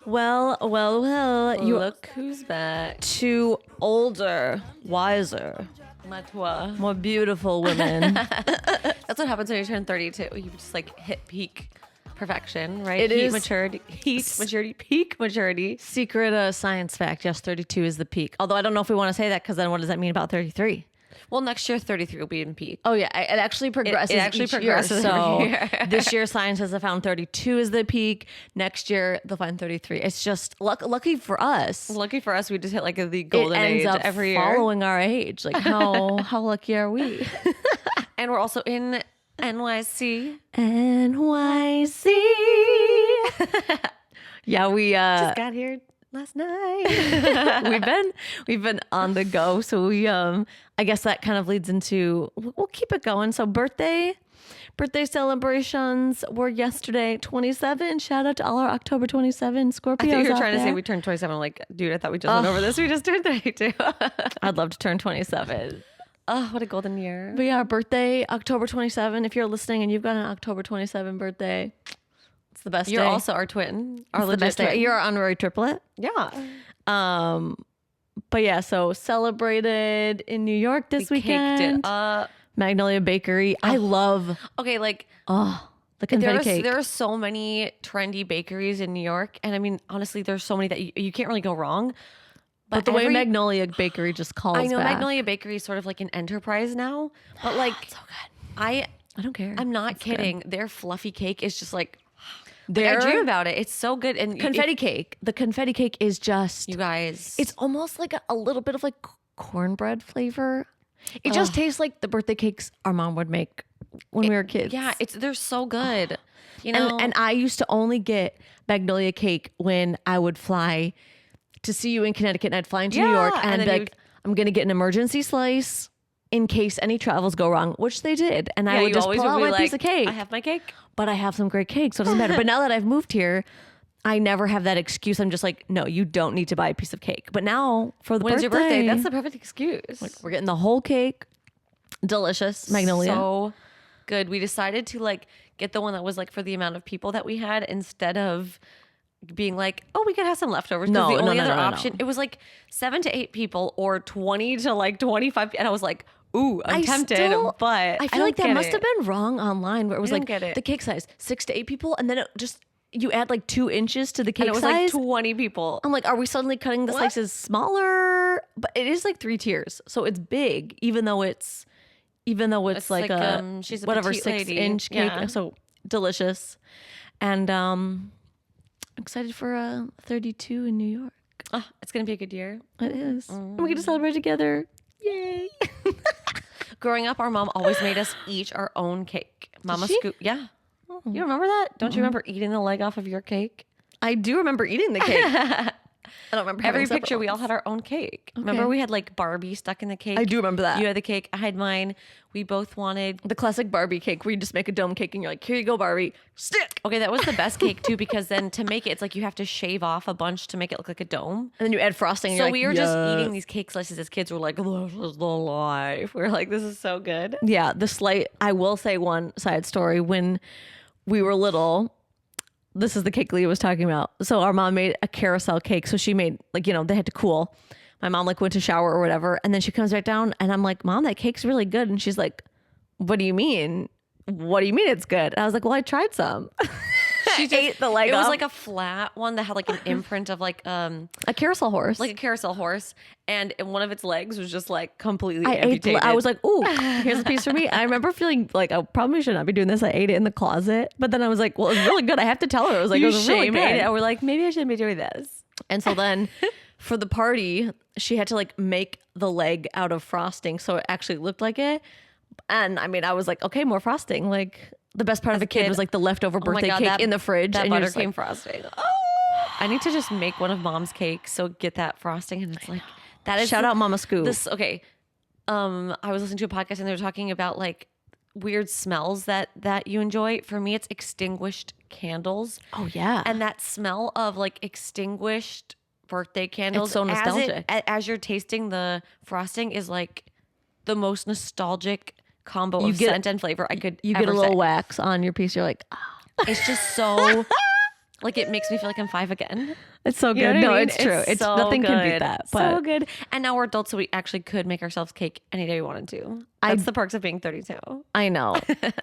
Well. You look who's back. Two older, wiser, more beautiful women. That's what happens when you turn 32. You just like hit peak perfection, right? It is peak maturity. Secret science fact. Yes, 32 is the peak. Although I don't know if we want to say that because then what does that mean about 33? Well, next year 33 will be in peak. Oh yeah, it actually progresses. It actually progresses year. So every year. This year scientists have found 32 is the peak. Next year they'll find 33. It's just lucky for us. Lucky for us, we just hit like the golden age age every year. Following our age, like how lucky are we? And we're also in NYC. Yeah, we just got here last night. we've been on the go, so we I guess that kind of leads into we'll keep it going. So birthday celebrations were yesterday. 27. Shout out to all our October 27 Scorpios. I thought you were trying to say we turned 27. I'm like, dude, I thought we just went over this. We just turned 32. I'd love to turn 27. Oh, what a golden year. But yeah, birthday October 27. If you're listening and you've got an October 27 birthday, it's the best You're day. also our twin. Our legit Day. twin. You're our honorary triplet. Yeah. But yeah, so celebrated in New York this weekend. Caked it up. Magnolia Bakery. I love Okay, like the confetti cake. There are so many trendy bakeries in New York, and I mean, honestly, there's so many that you can't really go wrong. But the way Magnolia Bakery just calls I know back. Magnolia Bakery is sort of like an enterprise now, but like so good. I don't care. I'm not kidding. Good. Their fluffy cake is just like I dream about it. It's so good. And confetti cake. The confetti cake is just you guys. It's almost like a little bit of like cornbread flavor. It just tastes like the birthday cakes our mom would make when we were kids. Yeah, they're so good. You know, and I used to only get Magnolia cake when I would fly to see you in Connecticut, and I'd fly into New York, and I'd be like, I'm gonna get an emergency slice in case any travels go wrong, which they did. And I would just pull out my piece of cake. I have my cake. But I have some great cake, so it doesn't matter. But now that I've moved here, I never have that excuse. I'm just like, no, you don't need to buy a piece of cake. But now for the When's birthday, your birthday? That's the perfect excuse. Like, we're getting the whole cake. Delicious. Magnolia. So good. We decided to like get the one that was like for the amount of people that we had instead of being like, oh, we could have some leftovers. No, the only other no. option, it was like 7 to 8 people or 20 to like 25. And I was like, ooh, I'm tempted, but I feel like that must have been wrong online where it was like get it. the cake size, 6 to 8 people. And then it just, you add like 2 inches to the cake and it was size. like 20 people. I'm like, are we suddenly cutting the slices smaller? But it is like 3 tiers. So it's big, even though it's like a she's a whatever petite 6-inch lady. cake. Yeah. So delicious. And excited for 32 in New York. Oh, it's going to be a good year. It is. And we get to celebrate together. Yay. Growing up, our mom always made us each our own cake. Mama she? scoop. Yeah. You remember that? Don't you remember eating the leg off of your cake? I do remember eating the cake. I don't remember Every picture, we all had our own cake. Okay. Remember we had like Barbie stuck in the cake? I do remember that. You had the cake. I had mine. We both wanted the classic Barbie cake where you just make a dome cake and you're like, here you go, Barbie. Stick. Okay, that was the best cake too, because then to make it, it's like you have to shave off a bunch to make it look like a dome. And then you add frosting. And so you're we like, were just eating these cake slices as kids. We're like, this is the life. We were like, this is so good. Yeah, I will say one side story. When we were little, this is the cake Leah was talking about. So our mom made a carousel cake. So she made like, they had to cool. My mom like went to shower or whatever. And then she comes right down and I'm like, Mom, that cake's really good. And she's like, what do you mean? What do you mean it's good? And I was like, well, I tried some. She ate the leg off. It was like a flat one that had like an imprint of like a carousel horse. Like a carousel horse. And one of its legs was just like completely amputated. I was like, ooh, here's a piece for me. I remember feeling like I probably should not be doing this. I ate it in the closet. But then I was like, well, it's really good. I have to tell her. I was like, it was really good. And we're like, maybe I shouldn't be doing this. And so then for the party, she had to like make the leg out of frosting. So it actually looked like it. And I mean, I was like, okay, more frosting. Like the best part of a kid was like the leftover birthday cake in the fridge. That and buttercream frosting. Oh, I need to just make one of Mom's cakes. So get that frosting. And it's like, that is shout out Mama Scoop. Okay. I was listening to a podcast and they were talking about like weird smells that you enjoy. For me, it's extinguished candles. Oh yeah. And that smell of like extinguished birthday candles. It's so nostalgic. As you're tasting the frosting is like the most nostalgic combo of get- scent and flavor I could You get a ever little say. wax on your piece. You're like, ah. It's just so like it makes me feel like I'm 5 again. It's so You good. know what No, I mean? it's true. It's so nothing can beat good. that. So But good. And now we're adults, so we actually could make ourselves cake any day we wanted to. That's the perks of being 32. I know.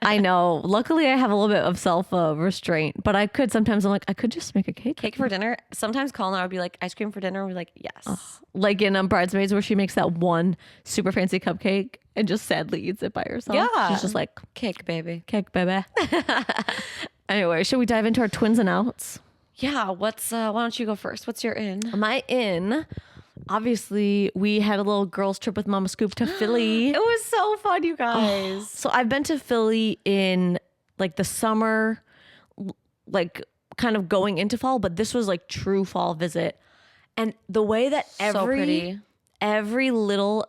I know. Luckily, I have a little bit of self restraint, but I could sometimes. I'm like, I could just make a cake. Cake for dinner. Sometimes Colin and I would be like, ice cream for dinner. And we're like, yes. Like in Bridesmaids, where she makes that one super fancy cupcake and just sadly eats it by herself. Yeah. She's just like, Cake, baby. cake, baby. Anyway, should we dive into our twins and outs? Yeah. Why don't you go first? What's your in? My in, obviously, we had a little girls' trip with Mama Scoop to Philly. It was so fun, you guys. So I've been to Philly in like the summer, like kind of going into fall, but this was like true fall visit. And the way that So pretty. every little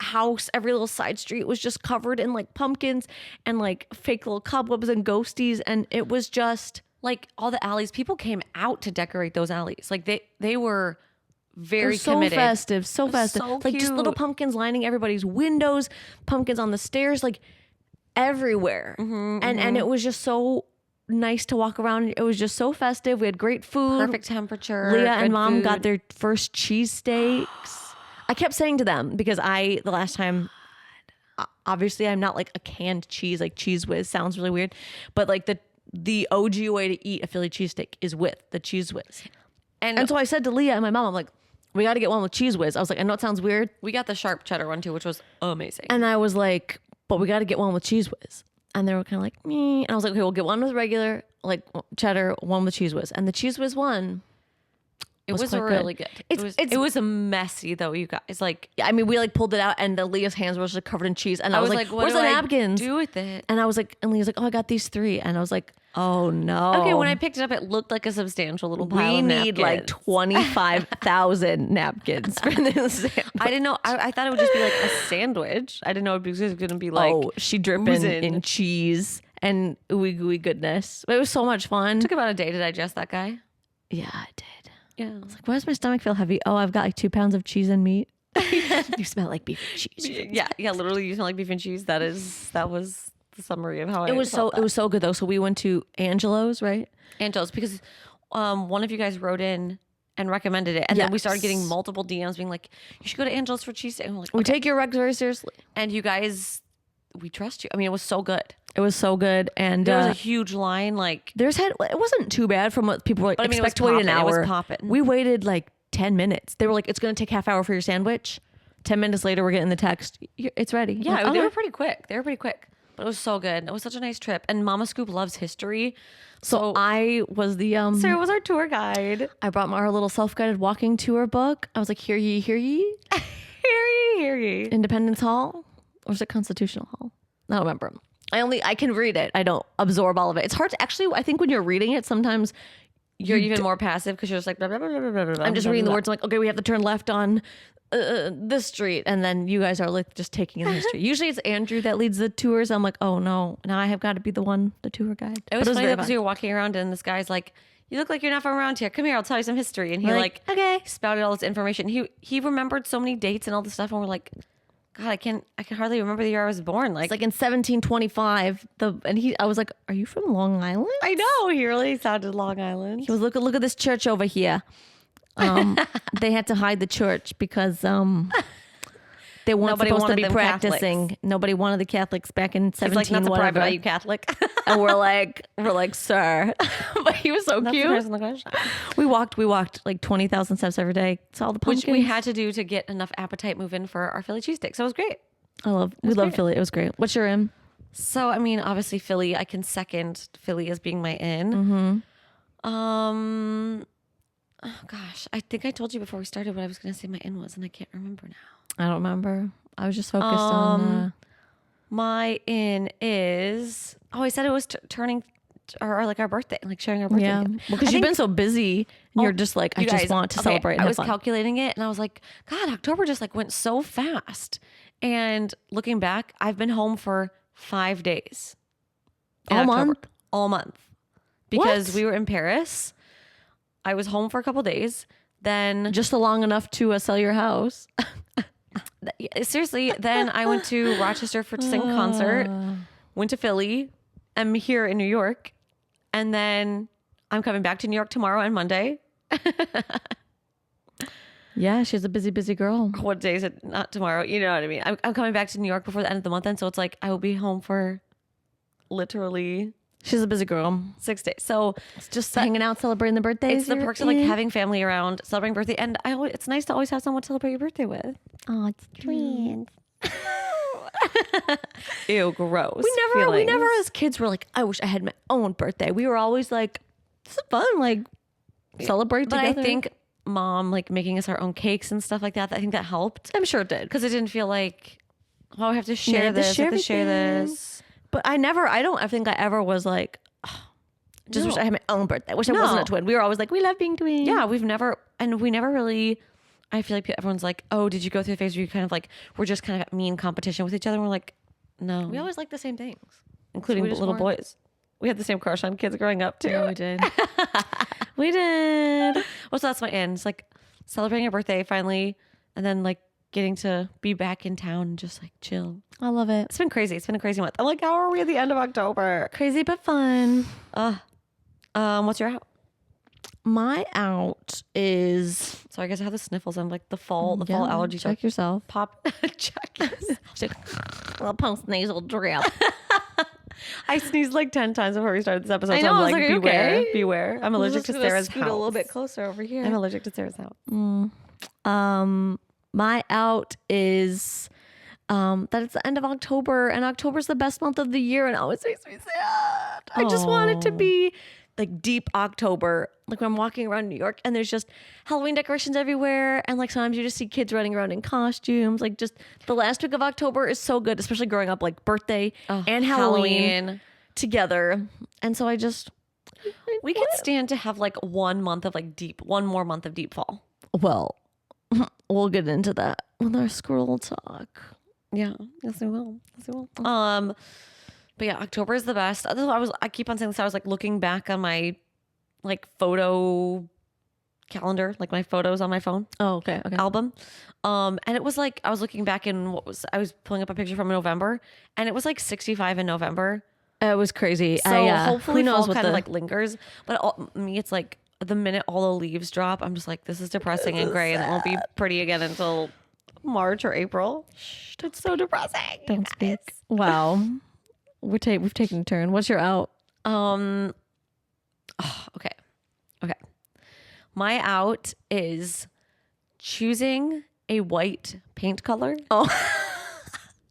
house, every little side street was just covered in like pumpkins and like fake little cobwebs and ghosties. And it was just Like all the alleys, people came out to decorate those alleys. Like they were very so committed. festive, so festive. so like just little cute. pumpkins lining everybody's windows, pumpkins on the stairs, like everywhere. And it was just so nice to walk around. It was just so festive. We had great food. Perfect temperature. Leah good and Mom food. got their first cheesesteaks. I kept saying to them, because the last time, obviously I'm not like a canned cheese, like Cheese Whiz sounds really weird, but like the OG way to eat a Philly cheesesteak is with the Cheese Whiz. And so I said to Leah and my mom, I'm like, we got to get one with Cheese Whiz. I was like, I know it sounds weird. we got the sharp cheddar one too, which was amazing. And I was like, but we got to get one with Cheese Whiz. And they were kind of like, me. And I was like, okay, we'll get one with regular, like cheddar, one with Cheese Whiz. And the Cheese Whiz one, it was quite really good. It's- It was messy though, you guys. Like I mean, we like pulled it out and Leah's hands were just covered in cheese. And I was like, what where's do the I napkins? do with it? And I was like, and Leah's like, oh, I got these 3. And I was like, oh no. Okay, when I picked it up, it looked like a substantial little pile we of need like napkins. 25,000 napkins for this sandwich. I didn't know. I thought it would just be like a sandwich. I didn't know it was going to be like. Oh, she dripping oozing. in cheese and ooey gooey goodness. It was so much fun. Took about a day to digest that guy. Yeah, I did. Yeah. Like, why does my stomach feel heavy? Oh, I've got like 2 pounds of cheese and meat. You smell like beef and cheese. Yeah. Literally, you smell like beef and cheese. That was the summary of how It was so good though. So we went to Angelo's, right? Angelo's because one of you guys wrote in and recommended it, and then we started getting Yes. multiple DMs being like, "You should go to Angelo's for cheesesteak." And we're like, We okay. take your recs very seriously. And you guys, we trust you. I mean, it was so good. It was so good, and There was a huge line. Like, it wasn't too bad from what people were like. But I mean, it was expect to wait an poppin'. It was hour. poppin'. We waited like 10 minutes. They were like, it's going to take half hour for your sandwich. 10 minutes later, we're getting the text. It's ready. yeah, I'm like, they okay. were pretty quick. But it was so good. It was such a nice trip. And Mama Scoop loves history. So I was the Sarah was our tour guide. I brought our little self-guided walking tour book. I was like, hear ye, Hear ye. Independence Hall, or is it Constitutional Hall? I don't remember. I can read it. I don't absorb all of it. It's hard to actually. I think when you're reading it, sometimes You're even more passive because you're just like, blah, blah, blah, blah, blah, blah, I'm just blah, reading the blah. words. I'm like, okay, we have to turn left on this street, and then you guys are like just taking in the history. Usually it's Andrew that leads the tours. I'm like, oh no, now I have got to be the tour guide. It was But funny very because fun. you were walking around and this guy's like, you look like you're not from around here. Come here, I'll tell you some history. And he We're like okay. spouted all this information. He remembered so many dates and all this stuff, and we're like, God, I can hardly remember the year I was born. Like, It's like in 1725. I was like, are you from Long Island? I know he really sounded Long Island. He was look at this church over here. They had to hide the church because they weren't Nobody supposed to wanted be them practicing. Catholics. Nobody wanted the Catholics back in He's 17 like, not the whatever. private, are you Catholic? And we're like, sir. But he was so That's the cute. person in the question. We walked like 20,000 steps every day. Saw all the Which pumpkins. we had to do to get enough appetite move in for our Philly cheesesteak. So it was great. We love great. Philly. It was great. What's your in? So, I mean, obviously Philly, I can second Philly as being my in. Oh gosh, I think I told you before we started what I was going to say my in was, and I can't remember now. I don't remember. I was just focused on. My in is, I said it was turning, or like our birthday, like sharing our birthday. Yeah, together. because I you've think- been so busy, and you're just like, I You just guys, want to okay, celebrate. And I have was fun. calculating it, and I was like, God, October just like went so fast. And looking back, I've been home for 5 days. in All October. month? All month. Because What? we were in Paris. I was home for a couple days. Then Just long enough to sell your house. Seriously, then I went to Rochester to sing a concert, went to Philly, I'm here in New York, and then I'm coming back to New York tomorrow and Monday. Yeah, she's a busy, busy girl. What day is it? Not tomorrow. You know what I mean? I'm coming back to New York before the end of the month, and so it's like I will be home for literally She's a busy girl. 6 days. So It's just hanging out, celebrating the birthdays. it's the perks of like having family around, celebrating birthday, and it's nice to always have someone to celebrate your birthday with. Oh, it's twins. Ew, gross. We never as kids were like, I wish I had my own birthday. We were always like, this is fun, like celebrate But together. I think mom like making us our own cakes and stuff like that. I think that helped I'm sure it did. because it didn't feel like, oh, I have to share have to this. I share have to share everything. this. But I think I ever was like, oh, just wish No. I had my own birthday. Wish I wasn't a twin. We were always like, we love being twins. Yeah, we never really. I feel like everyone's like, oh, did you go through a phase where you kind of like were just kind of at mean competition with each other? And we're like, no, We always like the same things. including we just little weren't- boys. We had the same crush on kids growing up too. Yeah, we did. We did. Well, so that's my end. It's like celebrating a birthday finally, and then like getting to be back in town and just like chill. I love it. It's been crazy. It's been a crazy month. I'm like, how are we at the end of October? Crazy but fun. What's your out? My out is So I guess I have the sniffles. I'm like the fall allergies. Check yourself. Pop check. Little post nasal drip. I sneezed like 10 times before we started this episode. I So know, I'm I was like, like, beware, okay. beware. I'm allergic to Sarah's house. Scoot a little bit closer over here. I'm allergic to Sarah's house. My out is that it's the end of October, and October's the best month of the year, and it always makes me sad. I just want it to be like deep October, like when I'm walking around New York and there's just Halloween decorations everywhere, and like sometimes you just see kids running around in costumes. Like just the last week of October is so good, especially growing up, like birthday and Halloween together. And so We could stand to have like one more month of deep fall. well, we'll get into that with our squirrel talk. Yeah, yes we will. Yes we will. But yeah, October is the best. That's why I keep on saying this. I was like looking back on my like photo calendar, like my photos on my phone Oh, okay. album. And it was like I was looking back in I was pulling up a picture from November, and it was like 65 in November. It was crazy. So yeah. hopefully Who knows fall what kind of the- like lingers. But me, it's like the minute all the leaves drop, I'm just like, this is depressing and gray, and it won't be pretty again until March or April. It's so depressing. Don't speak. Wow. We've taken a turn. What's your out? Okay. My out is choosing a white paint color. Oh,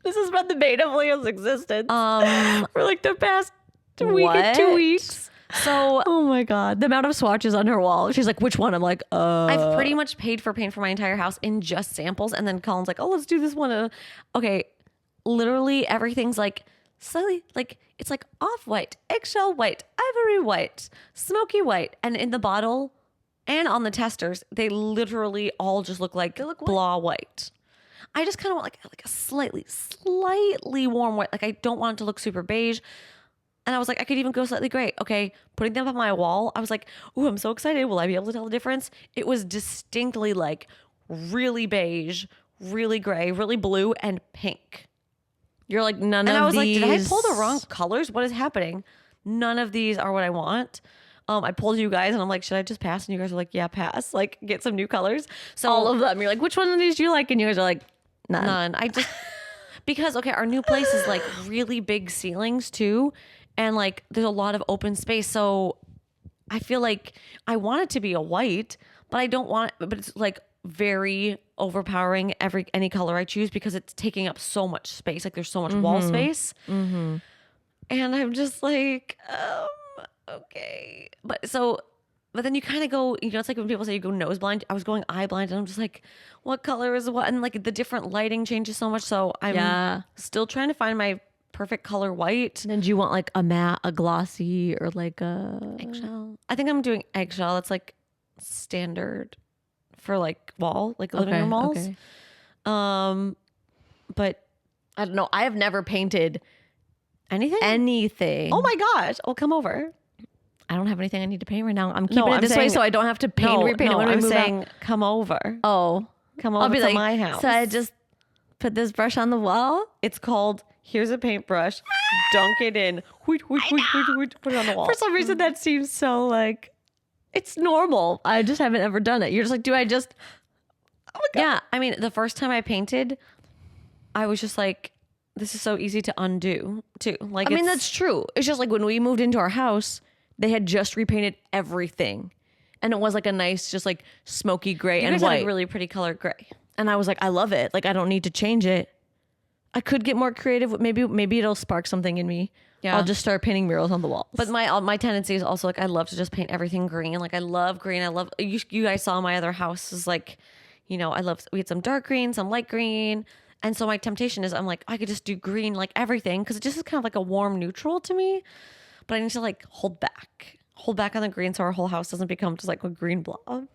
this has been the bane of Leah's existence for like the past week or 2 weeks. So Oh my God. The amount of swatches on her wall. She's like, which one? I'm like, I've pretty much paid for paint for my entire house in just samples. And then Colin's like, oh, let's do this one. Okay. Literally everything's like slightly like, it's like off-white, eggshell white, ivory white, smoky white. And in the bottle and on the testers, they literally all just look like blah white. I just kind of want like a slightly warm white. Like I don't want it to look super beige. And I was like, I could even go slightly gray. Okay, putting them on my wall, I was like, ooh, I'm so excited. Will I be able to tell the difference? It was distinctly like really beige, really gray, really blue, and pink. you're like, none And of I was these. like, did I pull the wrong colors? What is happening? None of these are what I want. I pulled you guys and I'm like, should I just pass? And you guys are like, yeah, pass. Like, get some new colors. So all of them? You're like, which one of these do you like? And you guys are like, none. I just because okay, our new place is like really big ceilings too, and like there's a lot of open space. So I feel like I want it to be a white, but I don't want it, but it's like very overpowering any color I choose because it's taking up so much space. Like there's so much wall space. And I'm just like, okay. But then you kind of go, it's like when people say you go nose blind. I was going eye blind, and I'm just like, what color is what? And like the different lighting changes so much. So I'm still trying to find my perfect color white. Then do you want like a matte, a glossy, or like a Eggshell. I think I'm doing eggshell. That's like standard for like wall, like living room walls. Okay. But I don't know. I have never painted anything. Oh my gosh. Oh, come over. I don't have anything I need to paint right now. I'm keeping it this way saying- so I don't have to paint repaint it when we I'm move saying out. come over. Oh, Come I'll over be to like, my house. so I just put this brush on the wall. It's called, here's a paintbrush, dunk it in, put it on the wall. For some reason, that seems so like, it's normal. I just haven't ever done it. You're just like, do I just, oh my God. Yeah. I mean, the first time I painted, I was just like, this is so easy to undo too. Like, I mean, that's true. It's just like when we moved into our house, they had just repainted everything. And it was like a nice, just like smoky gray and guys white. had a really pretty color gray. And I was like, I love it. Like, I don't need to change it. I could get more creative. Maybe it'll spark something in me. Yeah. I'll just start painting murals on the walls. But my tendency is also like, I love to just paint everything green. Like, I love green. I love, you guys saw my other house is like, we had some dark green, some light green. And so my temptation is, I'm like, I could just do green, like everything. Cause it just is kind of like a warm neutral to me, but I need to like hold back on the green. So our whole house doesn't become just like a green blob.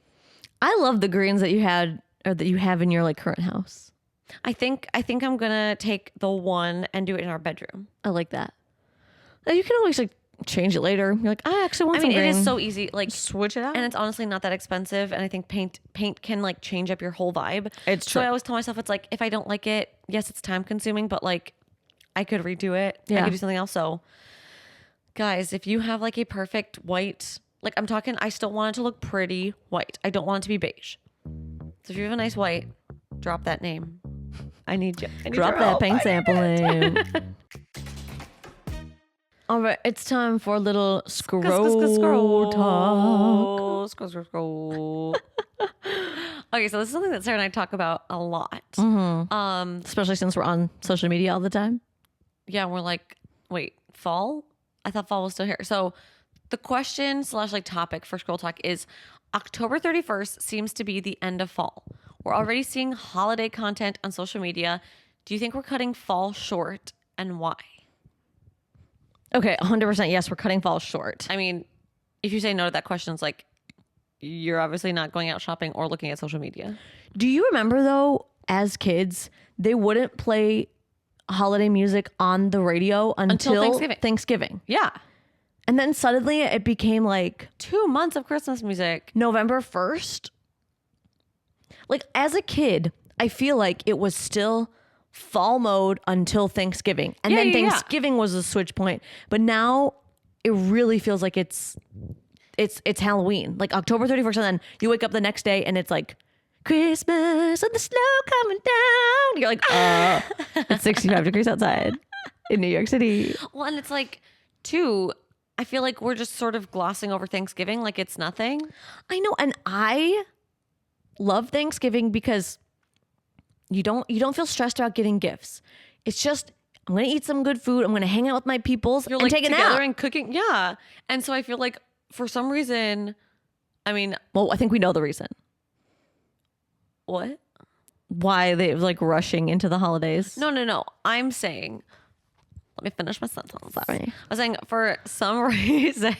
I love the greens that you had or that you have in your like current house. I think I'm gonna take the one and do it in our bedroom. I like that. You can always like change it later. You're like, I actually want some green. It is so easy. Like, switch it out. and it's honestly not that expensive. And I think paint can like change up your whole vibe. It's So true. I always tell myself, it's like, if I don't like it, yes, it's time consuming, but like I could redo it. I Yeah. could do something else. So guys, if you have like a perfect white, like I'm talking, I still want it to look pretty white. I don't want it to be beige. So if you have a nice white, drop that name. I need you. I need Drop your that help. paint sample name. All right, it's time for a little scroll talk. Scroll. Okay, so this is something that Sarah and I talk about a lot. Especially since we're on social media all the time. Yeah, and we're like, wait, fall? I thought fall was still here. So the question / like topic for Scroll Talk is October 31st seems to be the end of fall. We're already seeing holiday content on social media. Do you think we're cutting fall short, and why? Okay, 100% yes, we're cutting fall short. I mean, if you say no to that question, it's like, you're obviously not going out shopping or looking at social media. Do you remember though, as kids, they wouldn't play holiday music on the radio until Thanksgiving. Yeah. And then suddenly it became like 2 months of Christmas music. November 1st. Like as a kid, I feel like it was still fall mode until Thanksgiving. And then Thanksgiving was a switch point. But now it really feels like it's Halloween. Like October 31st, and then you wake up the next day and it's like Christmas and the snow coming down. You're like, it's 65 degrees outside in New York City. Well, and it's like, too, I feel like we're just sort of glossing over Thanksgiving like it's nothing. I know, and I love Thanksgiving because you don't feel stressed about getting gifts. It's just, I'm gonna eat some good food. I'm gonna hang out with my peoples and like take a together nap. and cooking. Yeah. And so I feel like for some reason, I mean, Well, I think we know the reason what? why they like rushing into the holidays. No. I'm saying, let me finish my sentence. Sorry. I was saying for some reason,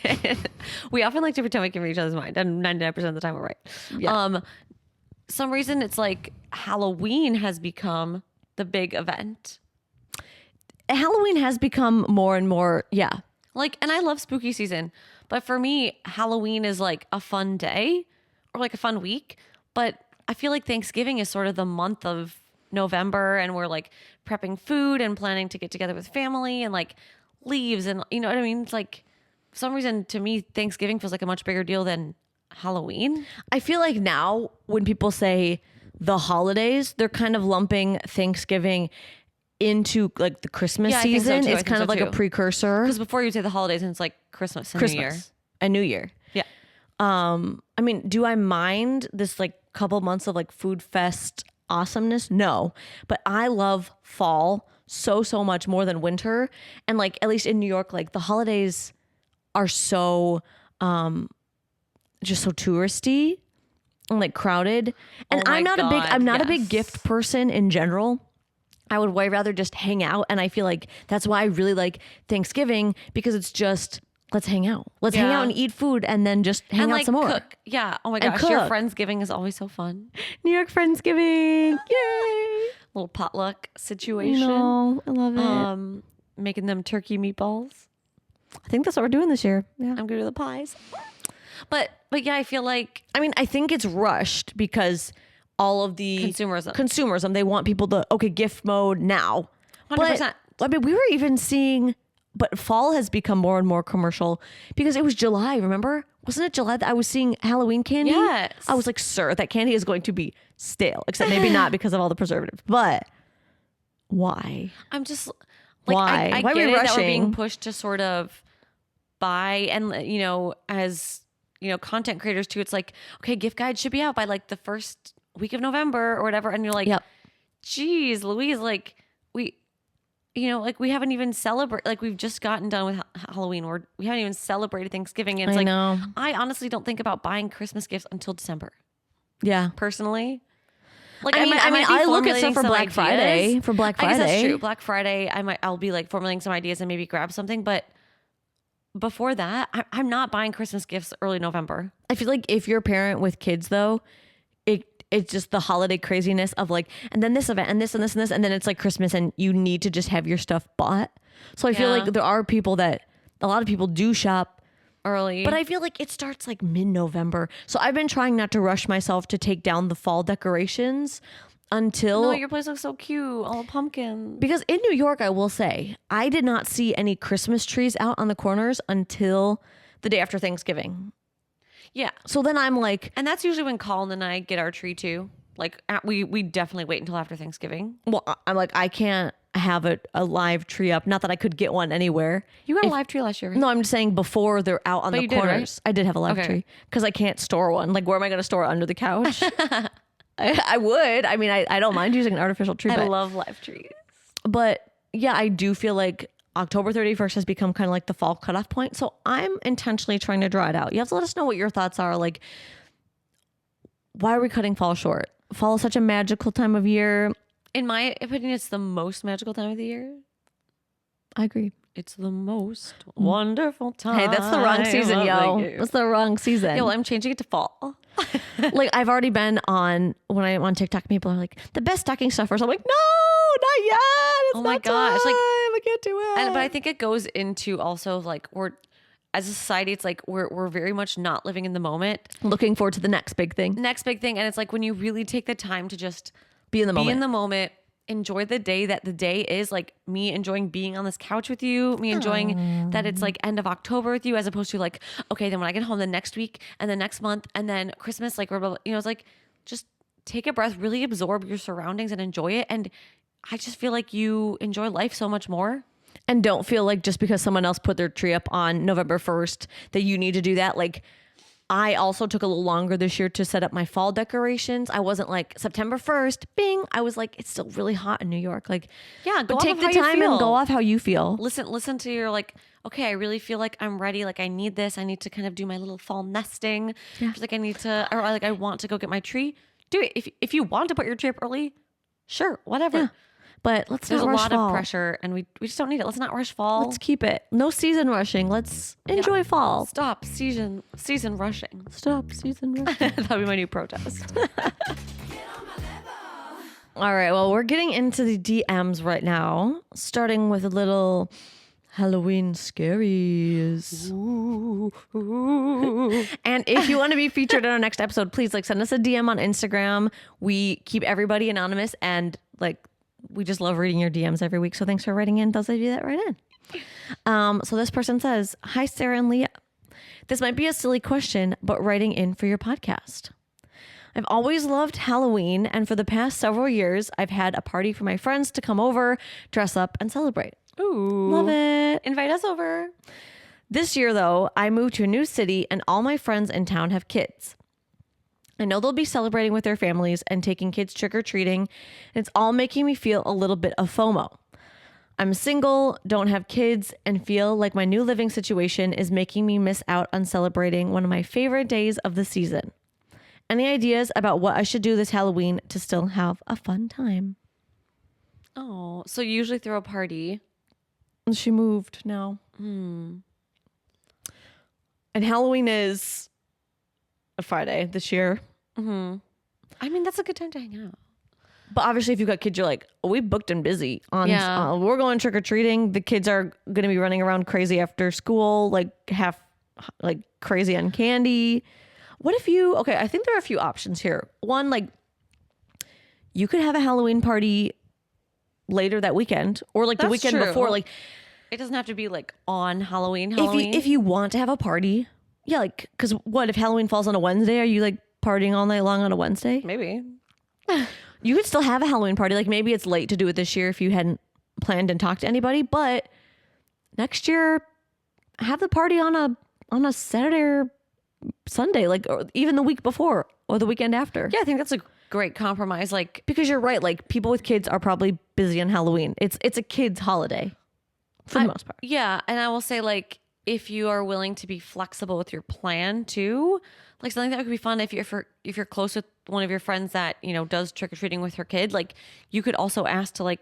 we often like to pretend we can read each other's mind, and 99% of the time we're right. Yeah. Some reason it's like Halloween has become the big event. Halloween has become more and more, yeah. Like, and I love spooky season, but for me, Halloween is like a fun day or like a fun week. But I feel like Thanksgiving is sort of the month of November, and we're like prepping food and planning to get together with family and like leaves, and you know what I mean? It's like, for some reason to me, Thanksgiving feels like a much bigger deal than Halloween. I feel like now when people say the holidays, they're kind of lumping Thanksgiving into like the Christmas Yeah, I think so season. too. I It's think kind so of like too. a precursor. Because before you say the holidays, and it's like Christmas and New Year. And New Year. Yeah. I mean, do I mind this like couple months of like food fest awesomeness? No, but I love fall so much more than winter. And like, at least in New York, like the holidays are so, just so touristy and like crowded. And Oh my I'm not a big yes. gift person in general. I would way rather just hang out. And I feel like that's why I really like Thanksgiving, because it's just, let's hang out. Let's hang Yeah. out and eat food and then just hang And out like some more. cook. Yeah. Oh my And gosh. Your cook. Friendsgiving is always so fun. New York Friendsgiving. Yay. Little potluck situation. No, I love it. Making them turkey meatballs. I think that's what we're doing this year. Yeah. I'm good with the pies. But yeah, I feel like I mean, I think it's rushed because all of the consumerism. They want people to, gift mode now. 100%. But, I mean, we were even seeing, but fall has become more and more commercial because it was July, remember? Wasn't it July that I was seeing Halloween candy? Yes. I was like, sir, that candy is going to be stale, except maybe not because of all the preservatives. But why? I'm just like, why? I Why are get we it that we're rushing? being pushed to sort of buy, and as content creators too, it's like, okay, gift guides should be out by like the first week of November or whatever, and you're like, Yep. geez, Louise, like we haven't even celebrated, like we've just gotten done with Halloween, or we haven't even celebrated Thanksgiving. And it's know. I honestly don't think about buying Christmas gifts until December, Yeah. personally. Like, I mean, I look at stuff for Black Friday. For Black Friday, I guess that's true. Black Friday, I'll be like formulating some ideas and maybe grab something. But before that, I'm not buying Christmas gifts early November. I feel like if you're a parent with kids, though, it's just the holiday craziness of like, and then this event and this and this and this, and then it's like Christmas, and you need to just have your stuff bought. So I feel like there are a lot of people do shop early, but I feel like it starts like mid-November. So I've been trying not to rush myself to take down the fall decorations until. No, your place looks so cute, all pumpkin. Because in New York, I will say, I did not see any Christmas trees out on the corners until the day after Thanksgiving. Yeah. So then I'm like, and that's usually when Colin and I get our tree too. Like we definitely wait until after Thanksgiving. well, I'm like, I can't have a live tree up. Not that I could get one anywhere. You got a live tree last year, right? No, I'm just saying before they're out on the you did, corners. right? I did have a live tree because I can't store one. Like, where am I going to store it? Under the couch? I would. I mean, I don't mind using an artificial tree. I but, love live trees. But yeah, I do feel like October 31st has become kind of like the fall cutoff point. So I'm intentionally trying to draw it out. You have to let us know what your thoughts are. Like, why are we cutting fall short? Fall is such a magical time of year. In my opinion, it's the most magical time of the year. I agree. It's the most wonderful time. Hey, that's the wrong season, yo. That's the wrong season. Yeah, well, I'm changing it to fall. Like, I've already been when I'm on TikTok, people are like, the best stocking stuffers. I'm like, no, not yet. It's Oh my not gosh, time. like, I can't do it. But I think it goes into also like as a society, it's like we're very much not living in the moment. Looking forward to the next big thing. And it's like when you really take the time to just Be in the moment. Enjoy the day that the day is, like me enjoying being on this couch with you, me enjoying that it's like end of October with you, as opposed to like, okay, then when I get home the next week and the next month and then Christmas, like, it's like, just take a breath, really absorb your surroundings and enjoy it. And I just feel like you enjoy life so much more. And don't feel like just because someone else put their tree up on November 1st that you need to do that. Like, I also took a little longer this year to set up my fall decorations. I wasn't like September 1st, bing. I was like, it's still really hot in New York. Like, Yeah, but take the time and go off how you feel. Listen to your like, okay, I really feel like I'm ready. Like I need this. I need to kind of do my little fall nesting. Yeah. Just like I need to, or like I want to go get my tree. Do it. If you want to put your tree up early, sure, whatever. Yeah. But There's not a rush lot fall. of pressure and we just don't need it. Let's not rush fall. Let's keep it. No season rushing. Let's enjoy fall. Stop season rushing. Stop season rushing. That'll be my new protest. All right. Well, we're getting into the DMs right now, starting with a little Halloween scaries. And if you want to be featured in our next episode, please send us a DM on Instagram. We keep everybody anonymous and we just love reading your DMs every week. So thanks for writing in. Those of you that write in. So this person says, "Hi, Sarah and Leah. This might be a silly question, but writing in for your podcast. I've always loved Halloween, and for the past several years, I've had a party for my friends to come over, dress up, and celebrate. Ooh. Love it. Invite us over. This year, though, I moved to a new city, and all my friends in town have kids. I know they'll be celebrating with their families and taking kids trick-or-treating, and it's all making me feel a little bit of FOMO. I'm single, don't have kids, and feel like my new living situation is making me miss out on celebrating one of my favorite days of the season. Any ideas about what I should do this Halloween to still have a fun time?" Oh, so you usually throw a party. She moved now. And Halloween is a Friday this year. I mean, that's a good time to hang out. But obviously, if you've got kids, you're like, oh, we booked and busy. Yeah. We're going trick-or-treating. The kids are going to be running around crazy after school, crazy on candy. What if I think there are a few options here. One, you could have a Halloween party later that weekend or like the That's weekend true. before. Like It doesn't have to be like on Halloween. if you want to have a party, yeah, like because what if Halloween falls on a Wednesday? Are you like partying all night long on a Wednesday? Maybe. You could still have a Halloween party. Like maybe it's late to do it this year if you hadn't planned and talked to anybody, but next year have the party on a Saturday or Sunday, like or even the week before or the weekend after. Yeah, I think that's a great compromise. Like, Because you're right, like people with kids are probably busy on Halloween. It's a kids holiday for the most part. yeah, and I will say like if you are willing to be flexible with your plan too, like something that could be fun if you're close with one of your friends that, you know, does trick or treating with her kid, like you could also ask to like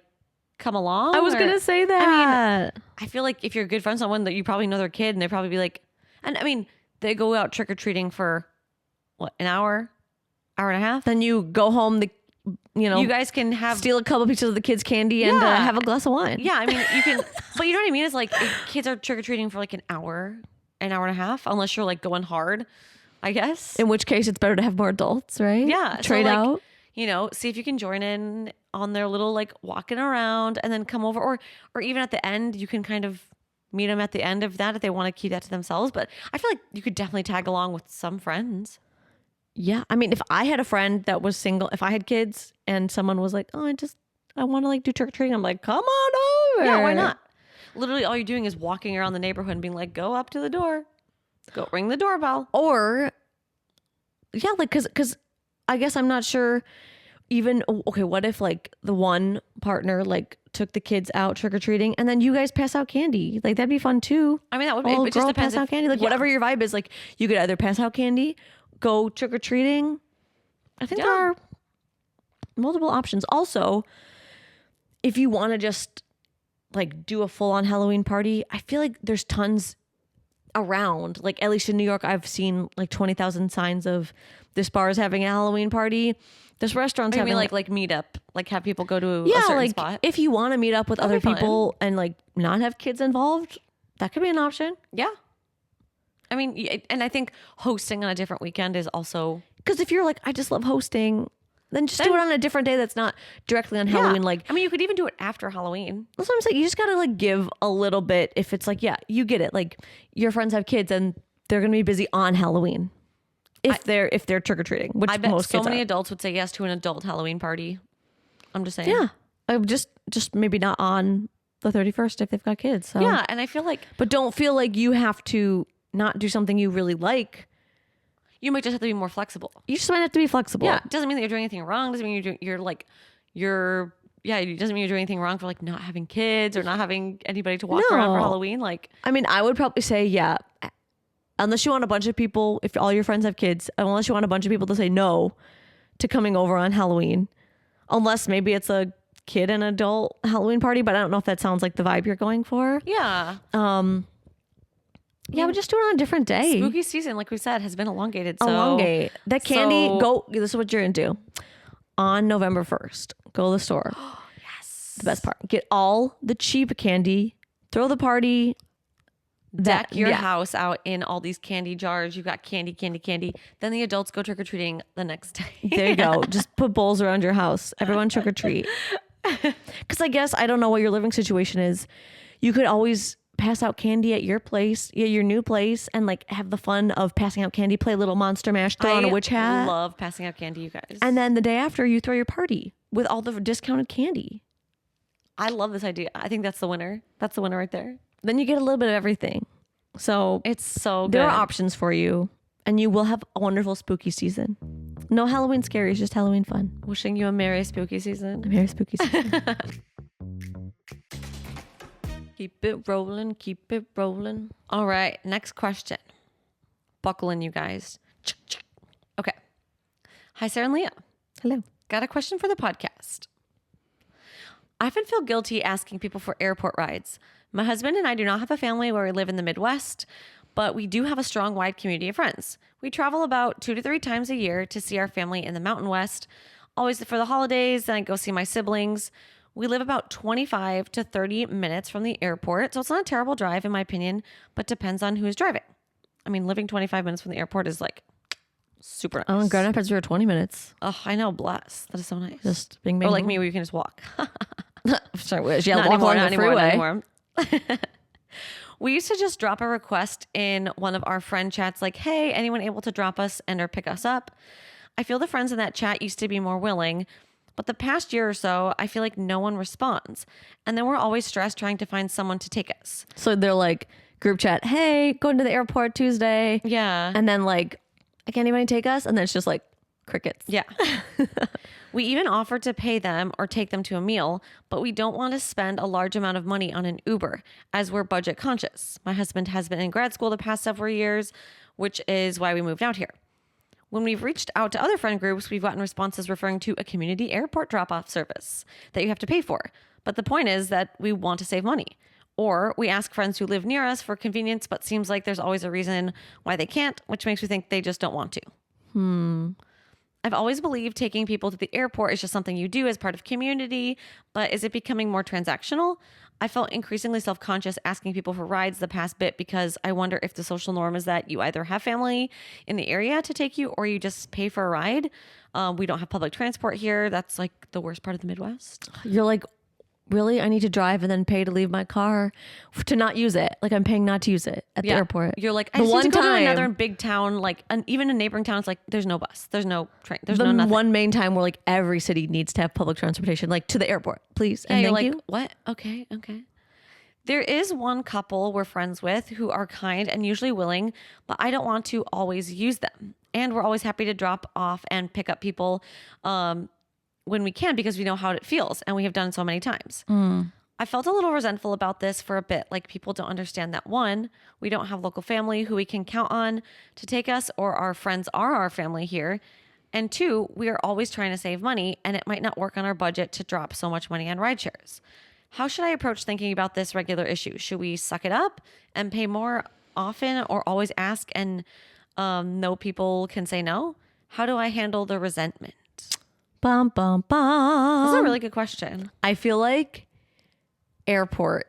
come along. I was gonna say that. I feel like if you're good friends with someone that you probably know their kid and they'd probably be like, and I mean, they go out trick or treating for what, an hour and a half? Then you go home, You guys can have steal a couple pieces of the kids' candy and Yeah. have a glass of wine. Yeah, I mean, you can, but you know what I mean? It's like if kids are trick or treating for like an hour and a half, unless you're like going hard, I guess. In which case, it's better to have more adults, right? Yeah. Trade so like, out. You know, see if you can join in on their little like walking around and then come over, or even at the end, you can kind of meet them at the end of that if they want to keep that to themselves. But I feel like you could definitely tag along with some friends. Yeah. I mean, if I had a friend that was single, if I had kids and someone was like, oh, I want to like do trick or treating, I'm like, come on over. Yeah, why not? Literally, all you're doing is walking around the neighborhood and being like, go up to the door, go ring the doorbell. Or, yeah, like, cause I guess I'm not sure even, okay, what if like the one partner like took the kids out trick or treating and then you guys pass out candy? Like that'd be fun too. I mean, that would be, Oh, it just girl, depends. pass out candy. Like whatever your vibe is, like you could either pass out candy, go trick or treating. I think there are multiple options. Also, if you want to just like do a full on Halloween party, I feel like there's tons around. Like at least in New York, I've seen like 20,000 signs of this bar is having a Halloween party. This restaurant's I having mean, like meet up, like have people go to a yeah, certain like spot. if you want to meet up with That'd other be fun. people and like not have kids involved, that could be an option. Yeah. I mean, and I think hosting on a different weekend is also. Because if you're like, I just love hosting, then just do it on a different day that's not directly on Halloween. Like, I mean, you could even do it after Halloween. that's what I'm saying. You just gotta like give a little bit. If it's like, yeah, you get it. Like your friends have kids and they're gonna be busy on Halloween. If they're trick or treating, which I bet most so kids many are. adults would say yes to an adult Halloween party. I'm just saying. Yeah, I would just maybe not on the 31st if they've got kids. So. Yeah, and I feel like But don't feel like you have to not do something you really like. you might just have to be more flexible. You just might have to be flexible. Yeah, it doesn't mean that you're doing anything wrong. Doesn't mean it doesn't mean you're doing anything wrong for like not having kids or not having anybody to walk around for No. Halloween. Like, I mean, I would probably say, yeah, unless you want a bunch of people, if all your friends have kids, unless you want a bunch of people to say no to coming over on Halloween, unless maybe it's a kid and adult Halloween party, but I don't know if that sounds like the vibe you're going for. yeah, Yeah, but just do it on a different day. spooky season, like we said, has been elongated. So Elongate. That candy, So- this is what you're going to do. On November 1st, go to the store. Yes. The best part. Get all the cheap candy, throw the party. Deck your yeah. house out in all these candy jars. You got candy. Then the adults go trick or treating the next day. There you go. Just put bowls around your house. Everyone trick or treat. Because I guess I don't know what your living situation is. You could always pass out candy at your place, your new place, and like have the fun of passing out candy, play a little Monster Mash, throw on a witch hat. Love passing out candy, you guys. And then the day after, you throw your party with all the discounted candy. I love this idea. I think that's the winner. That's the winner right there. Then you get a little bit of everything. So It's so good. there are options for you, and you will have a wonderful spooky season. No Halloween scaries, just Halloween fun. Wishing you a merry spooky season. A merry spooky season. Keep it rolling. Keep it rolling. All right. Next question. Buckle in, you guys. Okay. Hi, Sarah and Leah. Hello. Got a question for the podcast. I often feel guilty asking people for airport rides. My husband and I do not have a family where we live in the Midwest, but we do have a strong, wide community of friends. We travel about 2 to 3 times a year to see our family in the Mountain West, always for the holidays, then I go see my siblings. We live about 25 to 30 minutes from the airport, so it's not a terrible drive in my opinion, but depends on who's driving. I mean, living 25 minutes from the airport is like Super nice. Oh, in Grand Rapids, we were 20 minutes. Oh, I know. Bless. That is so nice. Just bing, bing, Or like boom. me where you can just walk. Sorry, wish. Yeah, Not walk anymore, along not the anymore, freeway. not anymore. We used to just drop a request in one of our friend chats like, hey, anyone able to drop us and or pick us up? I feel the friends in that chat used to be more willing, but the past year or so, I feel like no one responds. And then we're always stressed trying to find someone to take us. So they're like, group chat, hey, going to the airport Tuesday. Yeah. And then like, can anybody take us? And then it's just like crickets. Yeah. We even offered to pay them or take them to a meal, but we don't want to spend a large amount of money on an Uber as we're budget conscious. My husband has been in grad school the past several years, which is why we moved out here. When we've reached out to other friend groups, we've gotten responses referring to a community airport drop-off service that you have to pay for. But the point is that we want to save money. Or we ask friends who live near us for convenience, but seems like there's always a reason why they can't, which makes me think they just don't want to. I've always believed taking people to the airport is just something you do as part of community, but is it becoming more transactional? I felt increasingly self-conscious asking people for rides the past bit because I wonder if the social norm is that you either have family in the area to take you or you just pay for a ride. We don't have public transport here. That's like the worst part of the Midwest. You're like, really? I need to drive and then pay to leave my car to not use it. Like I'm paying not to use it at the airport. You're like, I the just need one to go time, to another big town, like even a neighboring town. It's like, there's no bus, there's no train, there's the no nothing. one main time where like every city needs to have public transportation, like to the airport, please. Yeah, And you're thank like, you. what? Okay. There is one couple we're friends with who are kind and usually willing, but I don't want to always use them. And we're always happy to drop off and pick up people when we can because we know how it feels and we have done it so many times. I felt a little resentful about this for a bit, like people don't understand that one, we don't have local family who we can count on to take us, or our friends are our family here. And two, we are always trying to save money and it might not work on our budget to drop so much money on ride shares. How should I approach thinking about this regular issue? Should we suck it up and pay more often or always ask and know people can say no? How do I handle the resentment? Bum, bum, bum. That's a really good question. I feel like airport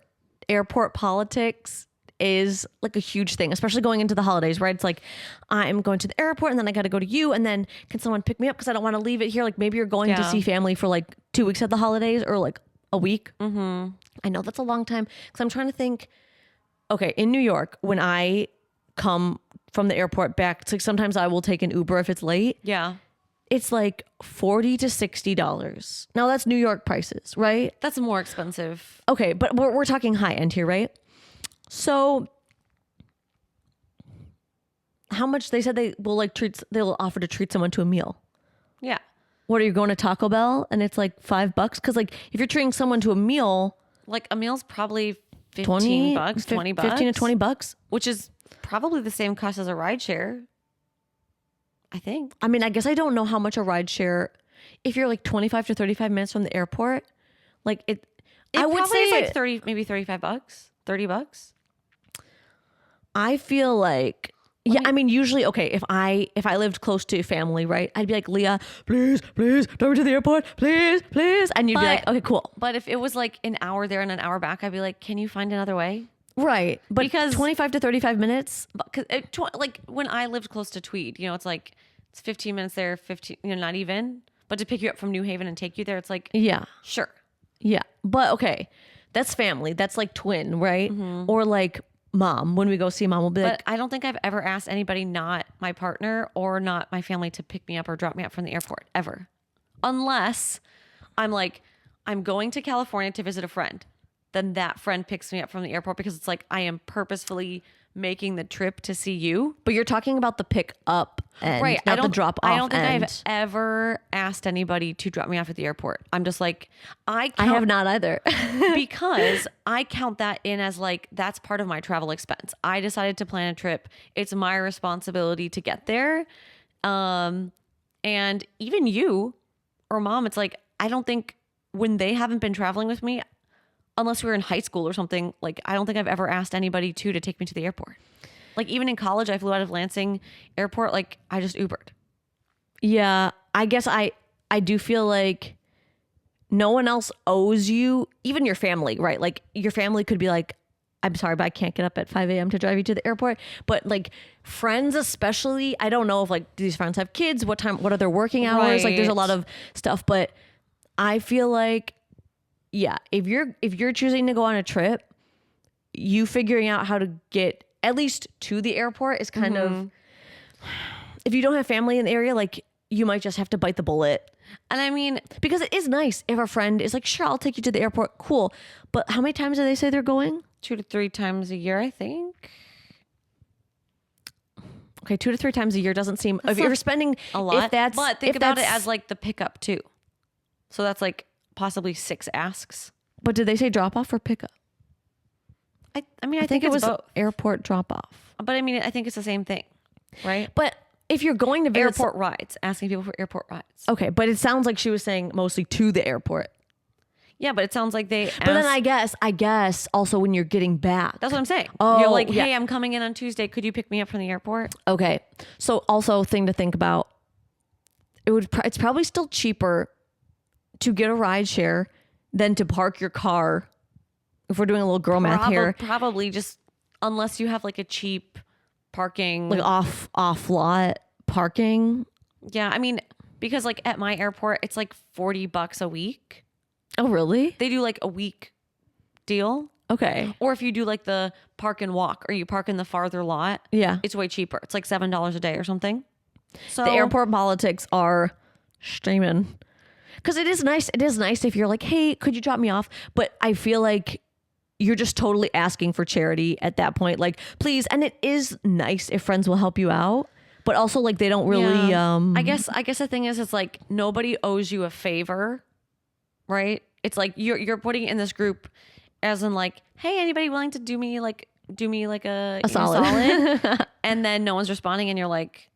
politics is like a huge thing, especially going into the holidays, right? It's like, I'm going to the airport and then I got to go to you. And then can someone pick me up? Cause I don't want to leave it here. Like maybe you're going to see family for like 2 weeks at the holidays or like a week. Mm-hmm. I know that's a long time. Cause I'm trying to think, okay, in New York, when I come from the airport back, it's like sometimes I will take an Uber if it's late. Yeah. It's like $40 to $60. Now that's New York prices, right? That's more expensive. Okay, but we're talking high end here, right? So how much they said they will like they'll offer to treat someone to a meal. Yeah. What are you going to Taco Bell and it's like $5? Cause like if you're treating someone to a meal, Like a meal's probably 15 20 bucks, 20 bucks. 15 to $20, which is probably the same cost as a ride share. I think. I mean, I guess I don't know how much a ride share, if you're like 25 to 35 minutes from the airport, like I would say it's like 30, maybe 35 bucks, 30 bucks. I feel like, I mean, usually, okay, if I lived close to family, right, I'd be like, Leah, please, drive me to the airport, please. And you'd be like, okay, cool. But if it was like an hour there and an hour back, I'd be like, can you find another way? Right. But Because 25 to 35 minutes. Because like when I lived close to Tweed, it's like, it's 15 minutes there, 15, not even. But to pick you up from New Haven and take you there, it's like, Yeah. sure. Yeah. But okay, that's family. That's like twin, right? Mm-hmm. Or like mom. When we go see mom, we'll be But like, I don't think I've ever asked anybody not my partner or not my family to pick me up or drop me up from the airport, ever. Unless I'm like, I'm going to California to visit a friend. Then that friend picks me up from the airport because it's like I am purposefully making the trip to see you. but you're talking about the pick up end, Right. not the drop off I don't think end. I've ever asked anybody to drop me off at the airport. I'm just like, I have not either. because I count that in as like, that's part of my travel expense. I decided to plan a trip. It's my responsibility to get there. And even you or mom, it's like, I don't think when they haven't been traveling with me, unless we were in high school or something, like, I don't think I've ever asked anybody to take me to the airport. Like even in college, I flew out of Lansing airport. Like I just Ubered. Yeah, I guess I do feel like no one else owes you, even your family, right? Like your family could be like, I'm sorry, but I can't get up at 5 a.m. to drive you to the airport. But like friends, especially, I don't know if like, do these friends have kids? What are their working hours? Like there's a lot of stuff, but I feel like, yeah, if you're choosing to go on a trip, you figuring out how to get at least to the airport is kind of, if you don't have family in the area, like you might just have to bite the bullet. And I mean, because it is nice if a friend is like, sure, I'll take you to the airport. Cool. But how many times do they say they're going? 2 to 3 times a year, I think. Okay, 2 to 3 times a year doesn't seem, if you're spending a lot. But think about it as like the pickup too. So that's like possibly 6 asks. But did they say drop off or pickup? I mean, I think it it's was both. Airport drop off. But I mean, I think it's the same thing, right? But if you're going to visit Airport rides, asking people for airport rides. Okay, but it sounds like she was saying mostly to the airport. Yeah, but it sounds like they asked, But then I guess also when you're getting back. That's what I'm saying. Oh, you're like, yeah. hey, I'm coming in on Tuesday. Could you pick me up from the airport? Okay. So also thing to think about, it's probably still cheaper to get a ride share than to park your car. If we're doing a little girl math here. Probably just unless you have like a cheap parking. Like off lot parking. Yeah, I mean, because like at my airport, it's like $40 a week. Oh, really? They do like a week deal. Okay. Or if you do like the park and walk or you park in the farther lot, Yeah. it's way cheaper. It's like $7 a day or something. So The airport politics are streaming. Because it is nice. It is nice if you're like, hey, could you drop me off? But I feel like you're just totally asking for charity at that point. Like, please. And it is nice if friends will help you out. But also like they don't really I guess the thing is it's like nobody owes you a favor, right? It's like you're putting it in this group as in like, hey, anybody willing to do me like a solid? and then no one's responding and you're like,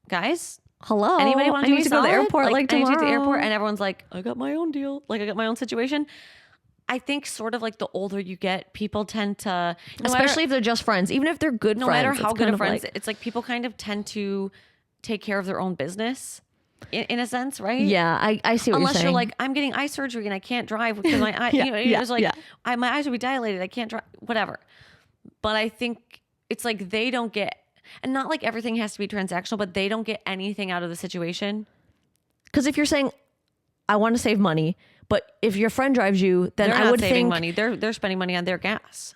guys, hello, anybody want to I do need me to go to the solid? airport like I need to tomorrow. get to the airport, and everyone's like, I got my own deal, like I got my own situation. I think sort of like the older you get, people tend to, especially if they're just friends, even if they're good no friends. matter how good of friends, like, it's like people kind of tend to take care of their own business in a sense, right? yeah, I see what Unless you're saying. you're like, I'm getting eye surgery and I can't drive because my eye, it's like my eyes will be dilated. I can't drive, whatever. But I think it's like they don't get, and not like everything has to be transactional, but they don't get anything out of the situation. Because if you're saying, I want to save money, but if your friend drives you, then They're I not would saving think money. They're spending money on their gas.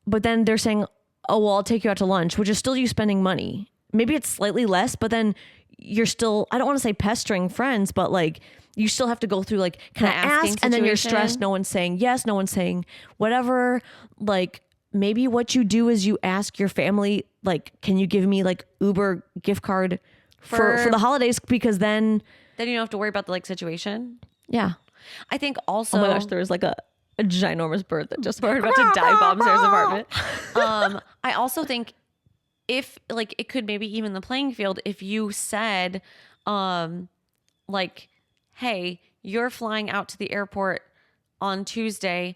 But then they're saying, oh, well, I'll take you out to lunch, which is still you spending money. Maybe it's slightly less, but then you're still, I don't want to say pestering friends, but like you still have to go through like, can I ask? And then you're stressed. No one's saying yes. No one's saying whatever. Like maybe what you do is you ask your family, like, can you give me like Uber gift card for the holidays? Because then you don't have to worry about the like situation. Yeah. I think also, oh my gosh, there was like a ginormous bird that just about to dive bomb Sarah's apartment. I also think if like it could maybe even the playing field if you said like, hey, you're flying out to the airport on Tuesday,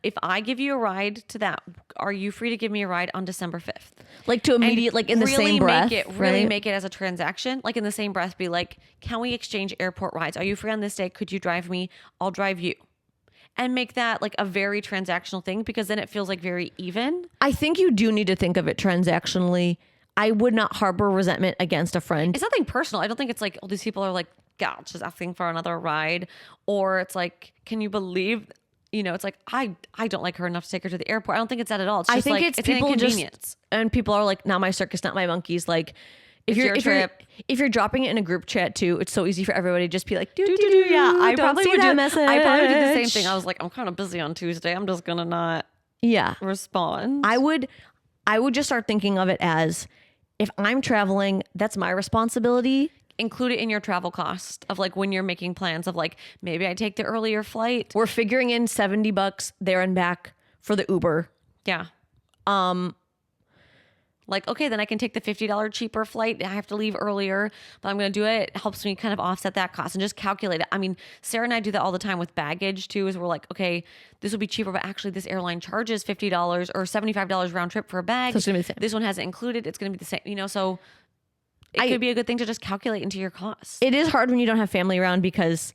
if I give you a ride to that, are you free to give me a ride on December 5th? Like to immediate, like in the same breath. Really make it as a transaction. Like in the same breath, be like, can we exchange airport rides? Are you free on this day? Could you drive me? I'll drive you. And make that like a very transactional thing because then it feels like very even. I think you do need to think of it transactionally. I would not harbor resentment against a friend. It's nothing personal. I don't think it's like, oh, these people are like, God, just asking for another ride. Or it's like, can you believe, it's like, I don't like her enough to take her to the airport. I don't think it's that at all. It's just I think like, it's an people inconvenience. And people are like, not my circus, not my monkeys. Like if you're dropping it in a group chat too, it's so easy for everybody to just be like, yeah, I probably would do message. I probably would do the same thing. I was like, I'm kind of busy on Tuesday. I'm just gonna not respond. I would just start thinking of it as if I'm traveling, that's my responsibility. Include it in your travel cost of like when you're making plans of like, maybe I take the earlier flight. We're figuring in $70 there and back for the Uber. Yeah. Like, okay, then I can take the $50 cheaper flight. I have to leave earlier, but I'm going to do it. It helps me kind of offset that cost and just calculate it. I mean, Sarah and I do that all the time with baggage too, is we're like, okay, this will be cheaper, but actually this airline charges $50 or $75 round trip for a bag. So it's gonna be the same. This one hasn't included. It's going to be the same, so it could be a good thing to just calculate into your cost. It is hard when you don't have family around because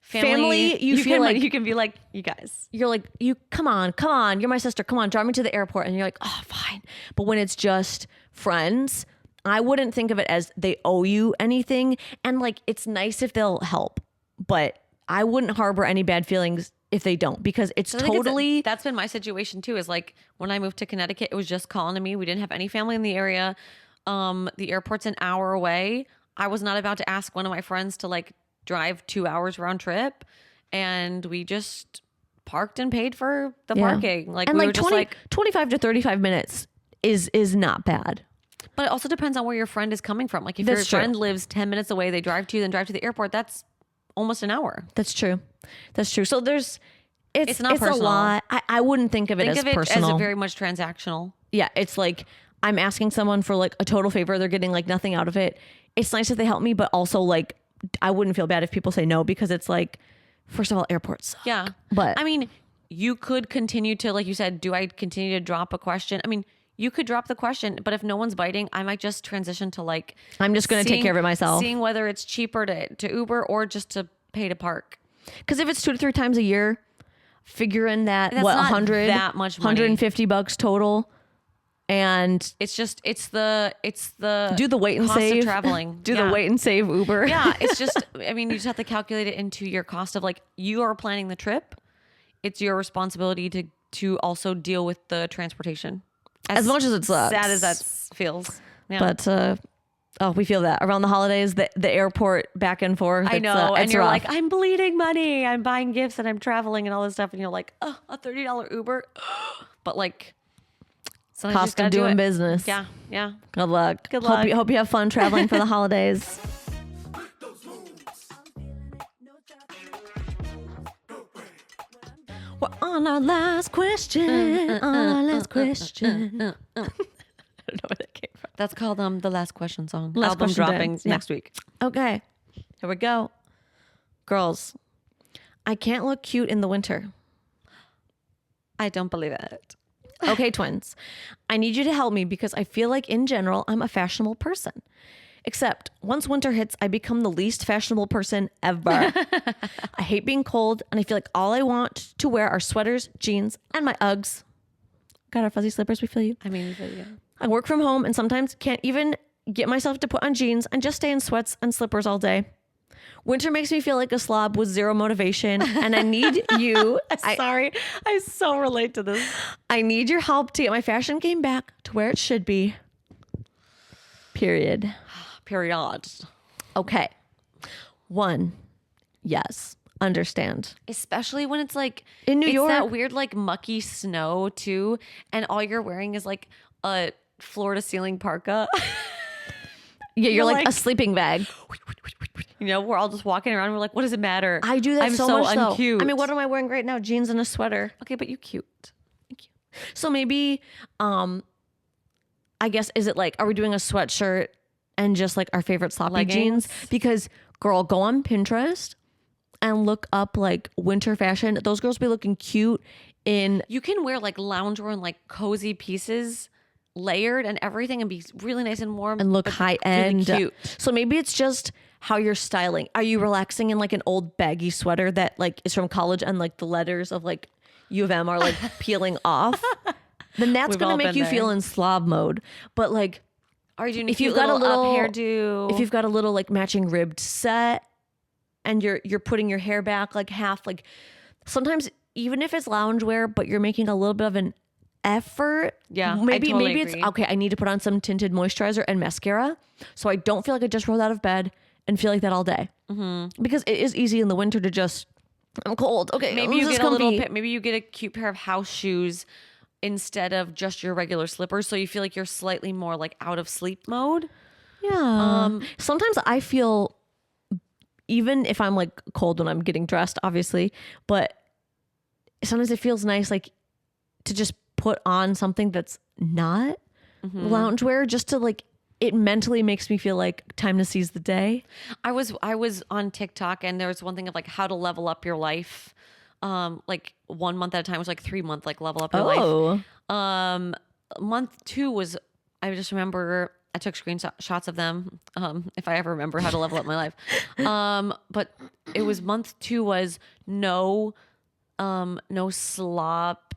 Family, you feel like you can be like, you guys. you're like, you come on, you're my sister, come on, drive me to the airport, and you're like, oh, fine. But when it's just friends, I wouldn't think of it as they owe you anything, and like it's nice if they'll help, but I wouldn't harbor any bad feelings if they don't, because it's I think totally that's been my situation too. Is like when I moved to Connecticut, it was just calling to me. We didn't have any family in the area. The airport's an hour away. I was not about to ask one of my friends to like drive 2 hours round trip, and we just parked and paid for the parking. Like, and we like were just 25 to 35 minutes is not bad. but it also depends on where your friend is coming from. Like if That's your true. friend lives 10 minutes away, they drive to you, then drive to the airport. That's almost an hour. That's true. So it's not a personal. lot. I wouldn't think of it Think as of it personal. as a very much transactional. Yeah, it's like I'm asking someone for like a total favor. They're getting like nothing out of it. It's nice if they help me, but also like I wouldn't feel bad if people say no, because it's like, first of all, airports suck. Yeah. But I mean, you could continue to, like you said, do I continue to drop a question? I mean, you could drop the question, but if no one's biting, I might just transition to like, I'm just going to take care of it myself. Seeing whether it's cheaper to Uber or just to pay to park. Because if it's 2 to 3 times a year, figuring that, That's what, not 100, that much money. $150 total. And It's the do the wait and cost save. of traveling. Do Yeah. the wait and save Uber. Yeah, it's just, I mean, you just have to calculate it into your cost of like, you are planning the trip. It's your responsibility to also deal with the transportation. As much as it sucks. Sad as that feels. Yeah. But we feel that around the holidays, the airport back and forth. I know. And it's you're rough. like, I'm bleeding money. I'm buying gifts and I'm traveling and all this stuff. And you're like, oh, a $30 Uber. But like, sometimes you just cost of gotta do doing it. business. Yeah. Yeah. Good luck. Good luck. Hope you have fun traveling for the holidays. We're on our last question. On our last question. I don't know where that came from. That's called the Last Question song. Last Album Question dropping dance. Yeah. next week. Okay, here we go. Girls, I can't look cute in the winter. I don't believe it. Okay, twins, I need you to help me because I feel like in general, I'm a fashionable person. Except once winter hits, I become the least fashionable person ever. I hate being cold, and I feel like all I want to wear are sweaters, jeans, and my Uggs. Got our fuzzy slippers, we feel you. I mean, yeah. I work from home and sometimes can't even get myself to put on jeans and just stay in sweats and slippers all day. Winter makes me feel like a slob with zero motivation, and I need you. Sorry. I so relate to this. I need your help to get my fashion game back to where it should be. Period. Period. Okay. 1, yes, understand. Especially when it's like In New York. that weird like mucky snow too, and all you're wearing is like a floor to ceiling parka. Yeah, you're like like- a sleeping bag. You know, we're all just walking around. We're like, what does it matter? I do that I'm so much though. uncute. I mean, what am I wearing right now? Jeans and a sweater. Okay, but you cute. So maybe, I guess, is it like, are we doing a sweatshirt and just like our favorite sloppy Leggings? jeans? Because girl, go on Pinterest and look up like winter fashion. Those girls be looking cute in, You can wear like loungewear and like cozy pieces, layered and everything, and be really nice and warm and look but high really end. cute. So maybe it's just how you're styling. Are you relaxing in like an old baggy sweater that like is from college and like the letters of like U of M are like peeling off? Then that's We've going all to make been you there. feel in slob mode. But like, Are you doing if cute you've got a little up hairdo? if you've got a little like matching ribbed set and you're putting your hair back like half, like sometimes even if it's loungewear, but you're making a little bit of an effort. Yeah, I maybe totally it's agree. okay. I need to put on some tinted moisturizer and mascara, so I don't feel like I just rolled out of bed and feel like that all day. Mm-hmm. Because it is easy in the winter to just, I'm cold. Okay, maybe you this is get a little comfy. maybe you get a cute pair of house shoes instead of just your regular slippers, so you feel like you're slightly more like out of sleep mode. Yeah. Sometimes I feel, even if I'm like cold when I'm getting dressed, obviously, but sometimes it feels nice like to just put on something that's not loungewear, just to like, it mentally makes me feel like time to seize the day. I was on TikTok, and there was one thing of like how to level up your life. Like 1 month at a time. It was like 3 month, like level up your life. Oh, Month 2 was, I just remember I took screenshots of them. If I ever remember how to level up my life. But it was month 2 was no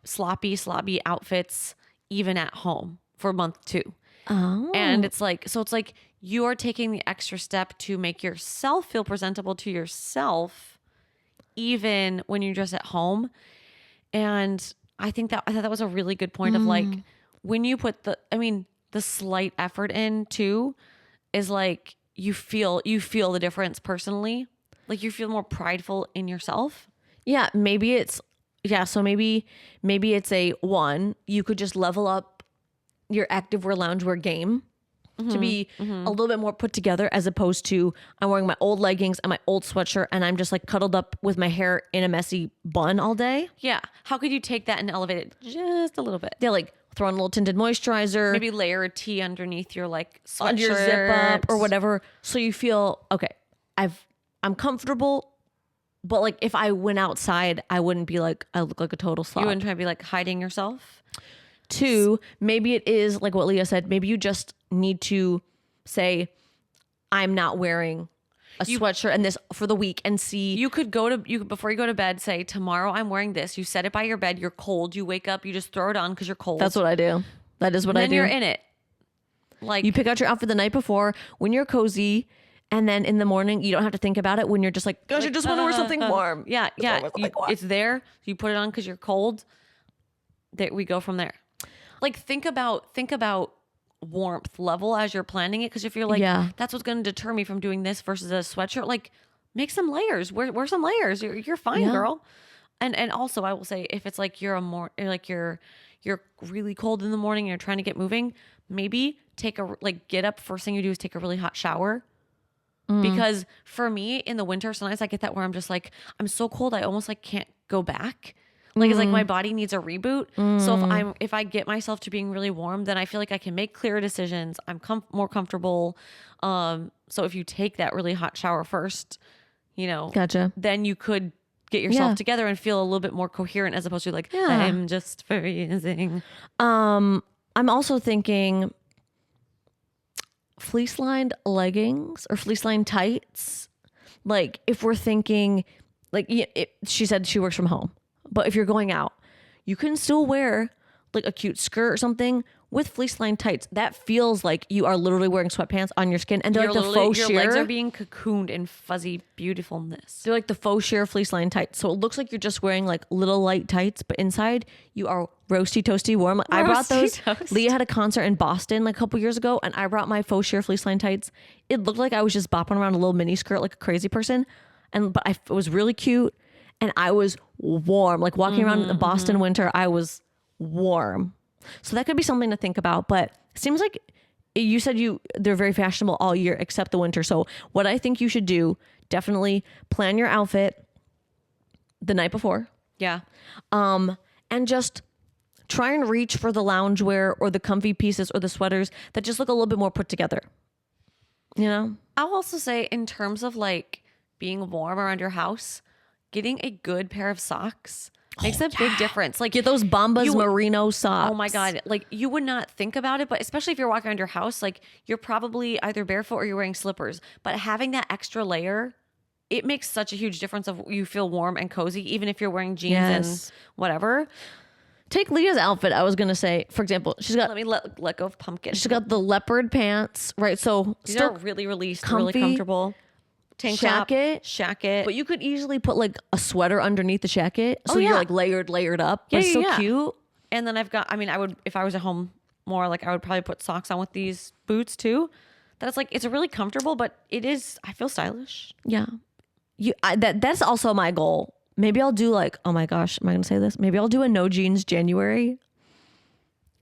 sloppy outfits even at home for month 2. Oh. And it's like you are taking the extra step to make yourself feel presentable to yourself, even when you're just at home. And I thought that was a really good point of like, when you put the slight effort in too, is like, you feel the difference personally. Like you feel more prideful in yourself. Yeah. So maybe it's a 1, you could just level up your activewear loungewear game to be a little bit more put together, as opposed to I'm wearing my old leggings and my old sweatshirt and I'm just like cuddled up with my hair in a messy bun all day. Yeah. How could you take that and elevate it just a little bit? They're like throw on a little tinted moisturizer, Maybe layer a tee underneath your like sweatshirt. under your zip up or whatever, so you feel okay. I'm comfortable, but like if I went outside, I wouldn't be like I look like a total slob. You wouldn't try to be like hiding yourself. 2, maybe it is like what Leah said. Maybe you just need to say, I'm not wearing a sweatshirt and this for the week, and see. You could before you go to bed, say, tomorrow I'm wearing this. You set it by your bed. You're cold. You wake up. You just throw it on because you're cold. That's what I do. That is what I do. Then you're in it. Like you pick out your outfit the night before when you're cozy, and then in the morning you don't have to think about it when you're just like, gosh, I just want to wear something warm. Yeah. It's there. You put it on because you're cold. That we go from there. Like think about warmth level as you're planning it, because if you're like, that's what's going to deter me from doing this versus a sweatshirt, like make some layers. Wear some layers. You're fine, girl. And also I will say, if it's like you're really cold in the morning and you're trying to get moving, maybe get up, first thing you do is take a really hot shower. Because for me in the winter, sometimes I get that where I'm just like, I'm so cold I almost like can't go back. Like it's like my body needs a reboot. So if I get myself to being really warm, then I feel like I can make clearer decisions. I'm more comfortable. So if you take that really hot shower first, Gotcha. then you could get yourself together and feel a little bit more coherent, as opposed to like, I'm just freezing. I'm also thinking fleece lined leggings or fleece lined tights. Like if we're thinking like she said she works from home. But if you're going out, you can still wear like a cute skirt or something with fleece lined tights. That feels like you are literally wearing sweatpants on your skin, and they're like the faux sheer. Your legs are being cocooned in fuzzy beautifulness. They're like the faux sheer fleece lined tights. So it looks like you're just wearing like little light tights, but inside you are roasty, toasty, warm. Like, I brought those. Toast. Leah had a concert in Boston like a couple years ago, and I brought my faux sheer fleece lined tights. It looked like I was just bopping around a little mini skirt like a crazy person, but it was really cute. And I was warm, like walking around in the Boston winter, I was warm. So that could be something to think about. But it seems like you said they're very fashionable all year except the winter. So what I think you should do, definitely plan your outfit the night before. Yeah. And just try and reach for the loungewear or the comfy pieces or the sweaters that just look a little bit more put together. I'll also say, in terms of like being warm around your house, getting a good pair of socks makes a big difference. Like get those Bombas merino socks. Oh my God. Like you would not think about it, but especially if you're walking around your house, like you're probably either barefoot or you're wearing slippers, but having that extra layer, it makes such a huge difference of you feel warm and cozy, even if you're wearing jeans and whatever. Take Leah's outfit. I was going to say, for example, she's got, let me let go of pumpkin. She's got the leopard pants, right? So these are really released, really comfortable. Tank shacket. But you could easily put like a sweater underneath the shacket. So you're like layered up. But it's so cute. And then I would, if I was at home more, like I would probably put socks on with these boots too. That's like, it's really comfortable, but I feel stylish. Yeah. That's also my goal. Maybe I'll do like, oh my gosh, am I going to say this? Maybe I'll do a no jeans January.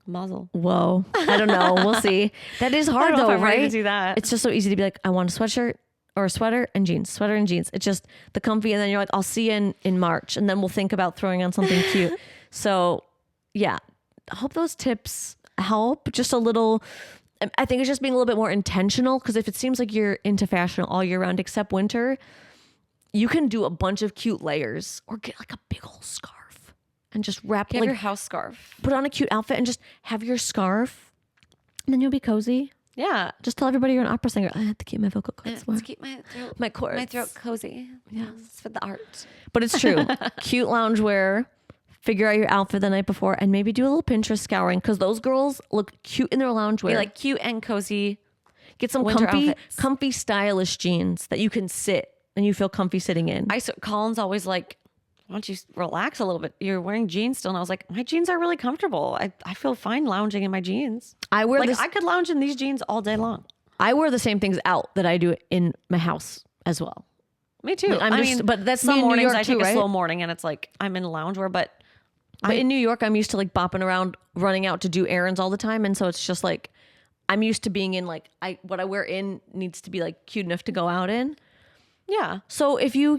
Muzzle. Whoa. I don't know. We'll see. That is hard though, I'm right? ready to do that. It's just so easy to be like, I want a sweatshirt. Or a sweater and jeans. It's just the comfy. And then you're like, I'll see you in March. And then we'll think about throwing on something cute. So yeah, I hope those tips help just a little. I think it's just being a little bit more intentional, because if it seems like you're into fashion all year round except winter, you can do a bunch of cute layers or get like a big old scarf and just wrap your house scarf. Put on a cute outfit and just have your scarf, and then you'll be cozy. Yeah. Just tell everybody you're an opera singer. I have to keep my vocal cords warm. Let's keep My cords. my throat cozy. Yes, for the art. But it's true. Cute loungewear. Figure out your outfit the night before and maybe do a little Pinterest scouring because those girls look cute in their loungewear. Be like cute and cozy. Get some winter outfits. comfy, stylish jeans that you can sit and you feel comfy sitting in. Colin's always like, why don't you relax a little bit? You're wearing jeans still. And I was like, my jeans are really comfortable. I feel fine lounging in my jeans. I wear like this. I could lounge in these jeans all day long. I wear the same things out that I do in my house as well. Me too. Like, I mean, but that's some me in New mornings York I take too, a right? slow morning and it's like I'm in loungewear, but in New York, I'm used to like bopping around, running out to do errands all the time. And so it's just like, I'm used to being in like, what I wear in needs to be like cute enough to go out in. yeah. So if you,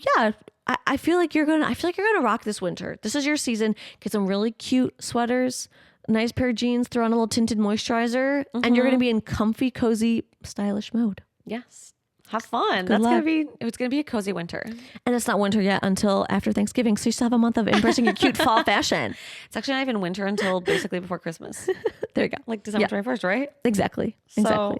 I feel like you're gonna rock this winter. This is your season. Get some really cute sweaters, nice pair of jeans, throw on a little tinted moisturizer, and you're gonna be in comfy, cozy, stylish mode. Yes. Have fun. Good luck. It's gonna be a cozy winter. And it's not winter yet until after Thanksgiving, so you still have a month of embracing your cute fall fashion. It's actually not even winter until basically before Christmas. There you go. Like December 21st, right? Exactly. So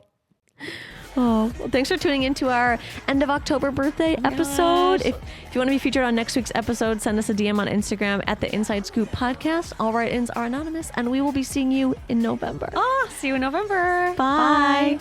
Oh, well, thanks for tuning into our end of October birthday episode. If you want to be featured on next week's episode, send us a DM on Instagram at the Inside Scoop Podcast. All write-ins are anonymous, and we will be seeing you in November. see you in November. Bye.